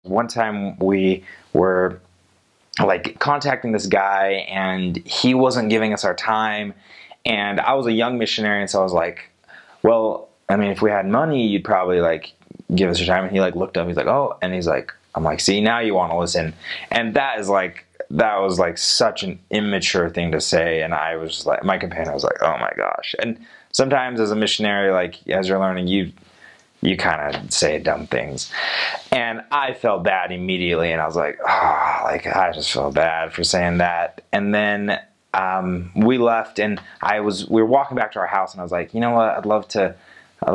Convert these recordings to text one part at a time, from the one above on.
One time we were like contacting this guy and he wasn't giving us our time, and I was a young missionary, and so I was like, well, I mean, if we had money, you'd probably like give us your time. And he like looked up, he's like, oh, and he's like, I'm like, see, now you want to listen. And that was like such an immature thing to say. And I was like, my companion was like, oh my gosh. And sometimes as a missionary, like as you're learning, you kind of say dumb things. And I felt bad immediately, and I was like, oh, like I just felt bad for saying that. And then we left, and we were walking back to our house, and I was like, you know what, I'd love to I'd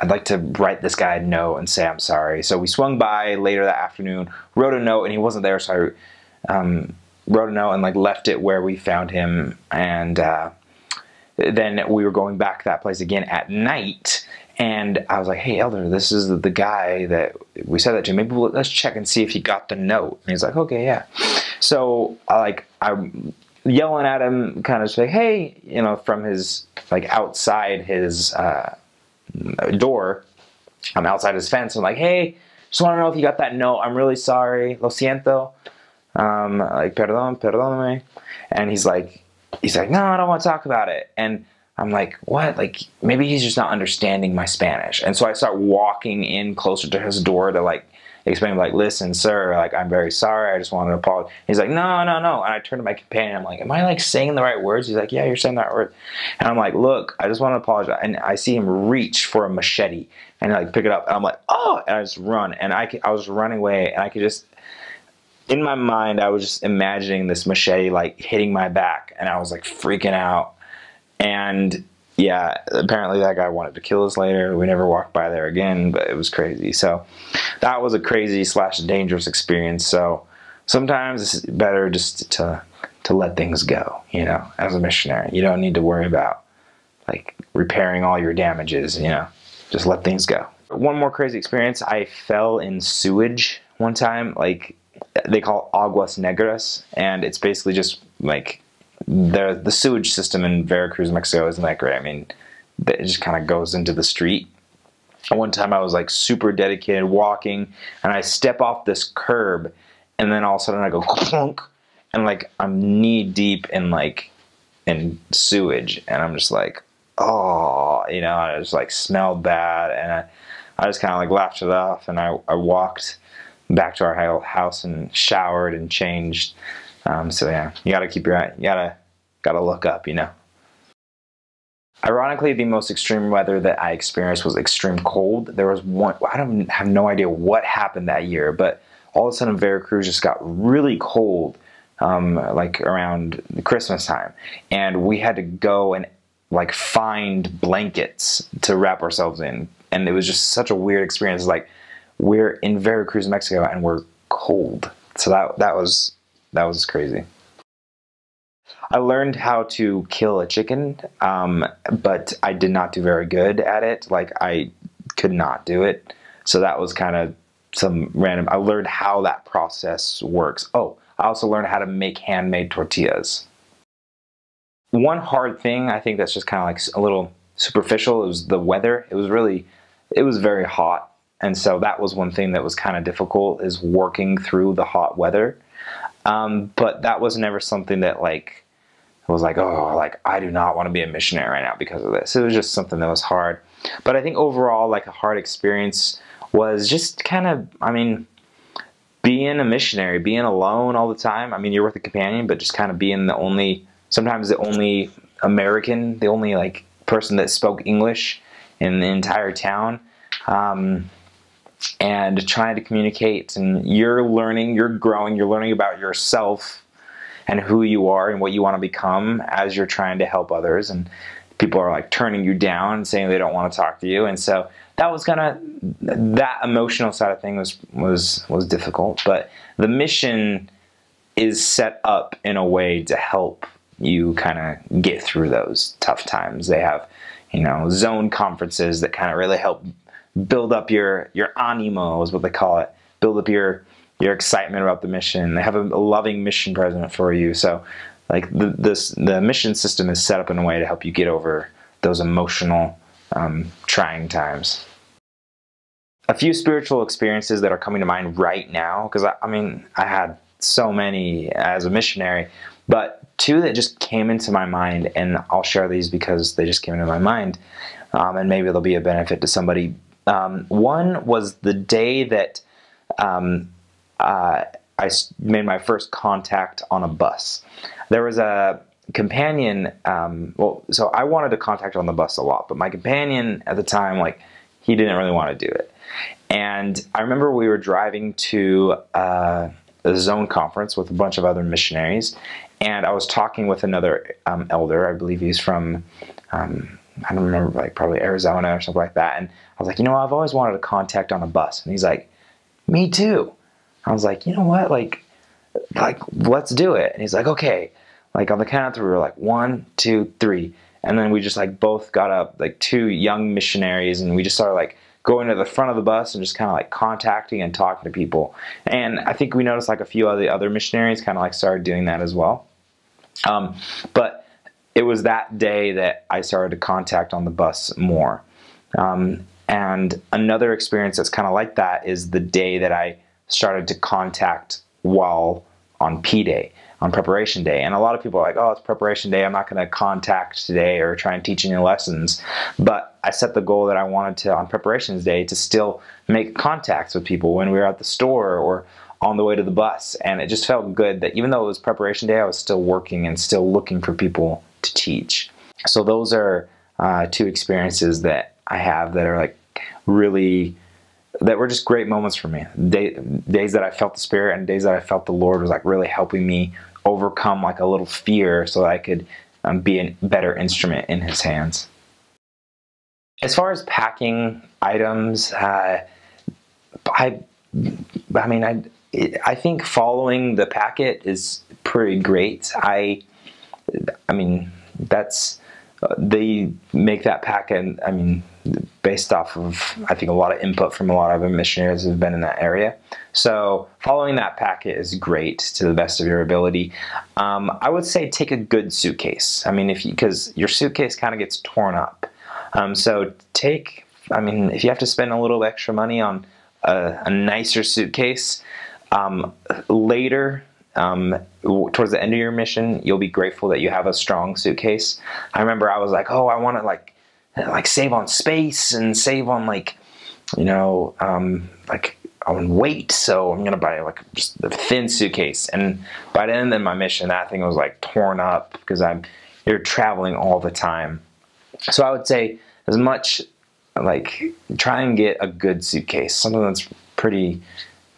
like to write this guy a note and say I'm sorry. So we swung by later that afternoon, wrote a note, and he wasn't there, so I wrote a note and like left it where we found him. And then we were going back to that place again at night, and I was like, hey, Elder, this is the guy that we said that to. Maybe let's check and see if he got the note. And he's like, okay, yeah. So I'm yelling at him, kind of like, hey, you know, from his, like outside his door, I'm outside his fence. I'm like, hey, just want to know if you got that note. I'm really sorry. Lo siento. Like, perdóname. And he's like, no, I don't want to talk about it. And I'm like, what? Like, maybe he's just not understanding my Spanish. And so I start walking in closer to his door to like explain, like, listen, sir, like, I'm very sorry. I just wanted to apologize. He's like, no. And I turn to my companion. I'm like, am I like saying the right words? He's like, yeah, you're saying the right word. And I'm like, look, I just want to apologize. And I see him reach for a machete and like pick it up. And I'm like, oh, and I just run. And I was running away, and I could just, in my mind, I was just imagining this machete like hitting my back, and I was like freaking out. And yeah, apparently that guy wanted to kill us later. We never walked by there again, but it was crazy. So that was a crazy / dangerous experience. So sometimes it's better just to let things go, you know, as a missionary. You don't need to worry about like repairing all your damages, you know, just let things go. One more crazy experience, I fell in sewage one time. Like, they call it aguas negras, and it's basically just like the sewage system in Veracruz, Mexico isn't that great. I mean, it just kind of goes into the street. One time I was like super dedicated walking, and I step off this curb, and then all of a sudden I go clunk, and like I'm knee deep in sewage, and I'm just like, oh, you know, I just like smelled bad, and I just kind of like laughed it off, and I walked back to our house and showered and changed. So yeah, you gotta keep your eye, you gotta look up, you know. Ironically, the most extreme weather that I experienced was extreme cold. There was one, I have no idea what happened that year, but all of a sudden Veracruz just got really cold, like around Christmas time, and we had to go and like find blankets to wrap ourselves in, and it was just such a weird experience. Like, we're in Veracruz, Mexico, and we're cold. So that was crazy. I learned how to kill a chicken, but I did not do very good at it. Like, I could not do it. So that was kind of some random. I learned how that process works. Oh, I also learned how to make handmade tortillas. One hard thing, I think that's just kind of like a little superficial, it was the weather. It was very hot. And so that was one thing that was kind of difficult, is working through the hot weather. But that was never something that like, I was like, oh, like I do not want to be a missionary right now because of this. It was just something that was hard. But I think overall, like, a hard experience was just kind of, I mean, being a missionary, being alone all the time. I mean, you're with a companion, but just kind of being sometimes the only American, the only like person that spoke English in the entire town. And trying to communicate, and you're learning, you're growing, you're learning about yourself and who you are and what you want to become as you're trying to help others, and people are like turning you down and saying they don't want to talk to you. And so that was kind of, that emotional side of things was difficult, but the mission is set up in a way to help you kind of get through those tough times. They have, you know, zone conferences that kind of really help build up your animo, is what they call it. Build up your excitement about the mission. They have a loving mission president for you. So like the mission system is set up in a way to help you get over those emotional, trying times. a few spiritual experiences that are coming to mind right now, because I mean, I had so many as a missionary, but two that just came into my mind, and I'll share these because they just came into my mind, and maybe they'll be a benefit to somebody. One was the day that I made my first contact on a bus. There was a companion, so I wanted to contact on the bus a lot, but my companion at the time, like, he didn't really want to do it. And I remember we were driving to a zone conference with a bunch of other missionaries, and I was talking with another elder. I believe he's from, I don't remember, like probably Arizona or something like that. And I was like, I've always wanted to contact on a bus. And he's like, me too. I was like, you know what, like let's do it. And he's like, okay. Like on the count of three, we were like 1, 2, 3. And then we just like both got up, like two young missionaries, and we just started like going to the front of the bus and just kind of like contacting and talking to people. And I think we noticed like a few of the other missionaries kind of like started doing that as well. But it was that day that I started to contact on the bus more. And another experience that's kind of like that is the day that I started to contact while on P-Day, on preparation day. And a lot of people are like, oh, it's preparation day, I'm not going to contact today or try and teach any lessons. But I set the goal that I wanted to, on preparations day, to still make contacts with people when we were at the store or on the way to the bus. And it just felt good that even though it was preparation day, I was still working and still looking for people to teach. So those are two experiences that I have that are like really, that were just great moments for me. Days that I felt the Spirit and days that I felt the Lord was like really helping me overcome like a little fear so that I could be a better instrument in His hands. As far as packing items, I think following the packet is pretty great. I mean, that's, they make that packet, I mean, based off of, I think, a lot of input from a lot of other missionaries who have been in that area. So following that packet is great to the best of your ability. I would say take a good suitcase. I mean, because your suitcase kind of gets torn up. So if you have to spend a little extra money on a nicer suitcase, later, towards the end of your mission, you'll be grateful that you have a strong suitcase. I remember I was like, oh, I want to like save on space and save on like on weight, so I'm gonna buy like just a thin suitcase. And by the end of my mission, that thing was like torn up because you're traveling all the time. So I would say as much like try and get a good suitcase, something that's pretty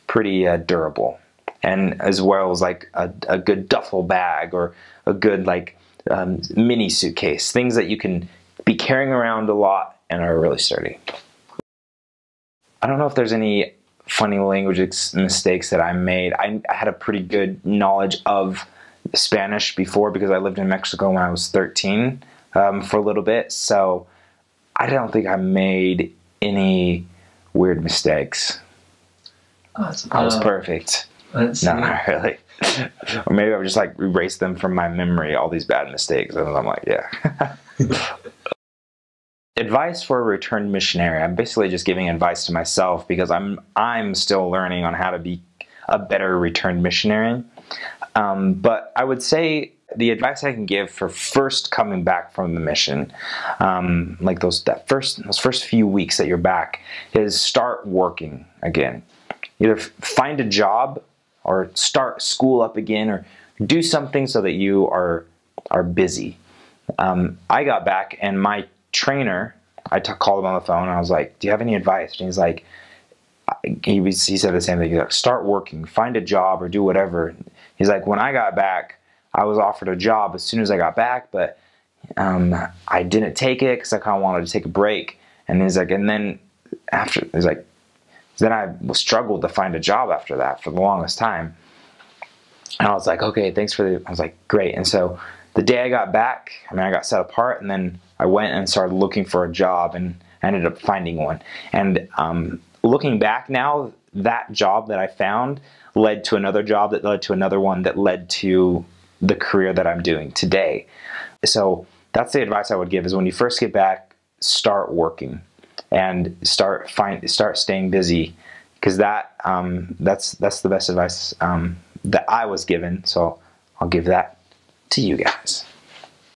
durable, and as well as like a good duffel bag or a good like mini suitcase, things that you can be carrying around a lot and are really sturdy. I don't know if there's any funny language mistakes that I made. I had a pretty good knowledge of Spanish before because I lived in Mexico when I was 13 for a little bit, so I don't think I made any weird mistakes. I was perfect. No, not really. Or maybe I would just like erase them from my memory, all these bad mistakes, and I'm like, yeah. Advice for a returned missionary. I'm basically just giving advice to myself because I'm still learning on how to be a better returned missionary. But I would say the advice I can give for first coming back from the mission, like those first few weeks that you're back, is start working again. Either find a job or start school up again or do something so that you are busy. I got back and my trainer, I called him on the phone and I was like, do you have any advice? And he's like, he said the same thing. He's like, start working, find a job or do whatever. He's like, when I got back, I was offered a job as soon as I got back, but I didn't take it because I kind of wanted to take a break. And he's like, and then after, he's like, then I struggled to find a job after that for the longest time. And I was like, okay, thanks for the, I was like, great. And so the day I got back, I mean, I got set apart and then I went and started looking for a job and I ended up finding one. And looking back now, that job that I found led to another job that led to another one that led to the career that I'm doing today. So that's the advice I would give, is when you first get back, start working. and start staying busy, because that's the best advice that I was given. So I'll give that to you guys.